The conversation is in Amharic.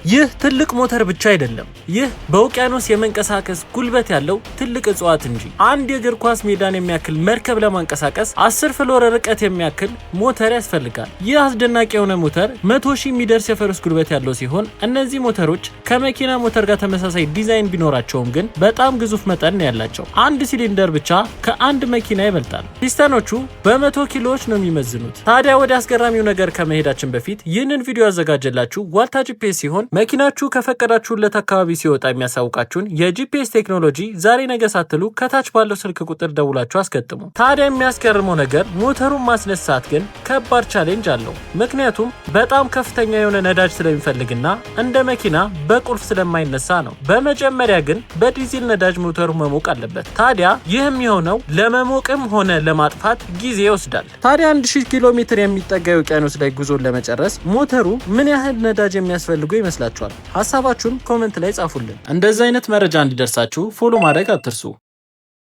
ይህ ትልቅ ሞተር ብቻ አይደለም። ይህ በውቅያኖስ የመንቀሳቀስ ጉልበት ያለው ትልቅ እጽዋት እንጂ። አንድ የእግር ኳስ ሜዳን የሚያክል መርከብ ለማንቀሳቀስ 10 ፍሎር ርቀት የሚያክል ሞተር ያስፈልጋል። ይህ አስደናቂ የሆነ ሞተር 100,000 የሚደርስ የፈረስ ጉልበት ያለው ሲሆን እነዚህ ሞተሮች ከመኪና ሞተር ጋር ተመሳሳይ ዲዛይን ቢኖራቸውም ግን በጣም ግዙፍ መጠን ነው ያላቸው። አንድ ሲሊንደር ብቻ ከአንድ መኪና ይበልጣል። ፒስተኖቹ በ100 ኪሎዎች ነው የሚመዝኑት። ታዲያ ወደ አስገራሚው ነገር ከመሄዳችን በፊት ይህንን ቪዲዮ ያዘጋጀላችሁ ዋልታ ጂፒኤስ ሲሆን መኪናችሁ ከፈቀዳችሁለት አካባቢ ሲወጣ የሚያሳውቃችሁን የጂፒኤስ ቴክኖሎጂ ዛሬ ነገ ሳትሉ ከታች ባለው ስልክ ቁጥር ደውላችሁ አስገጥሙ። ታዲያ የሚያስገርመው ነገር ሞተሩን ማስነሳት ግን ከባድ ቻሌንጅ አለው። ምክንያቱም በጣም ከፍተኛ የሆነ ነዳጅ ስለሚፈልግና እንደ መኪና በቁልፍ ስለማይነሳ ነው። በመጀመሪያ ግን በዲዚል ነዳጅ ሞተሩ መሞቅ አለበት። ታዲያ ይህም የሆነው ለመሞቅም ሆነ ለማጥፋት ጊዜ ይወስዳል። ታዲያ 1000 ኪሎ ሜትር የሚጠጋ ውቅያኖስ ላይ ጉዞን ለመጨረስ ሞተሩ ምን ያህል ነዳጅ የሚያስፈልገው ይመስላችኋል? ሀሳባችሁን ኮሜንት ላይ ጻፉልን። እንደዚህ አይነት መረጃ እንዲደርሳችሁ ፎሎ ማድረግ አትርሱ።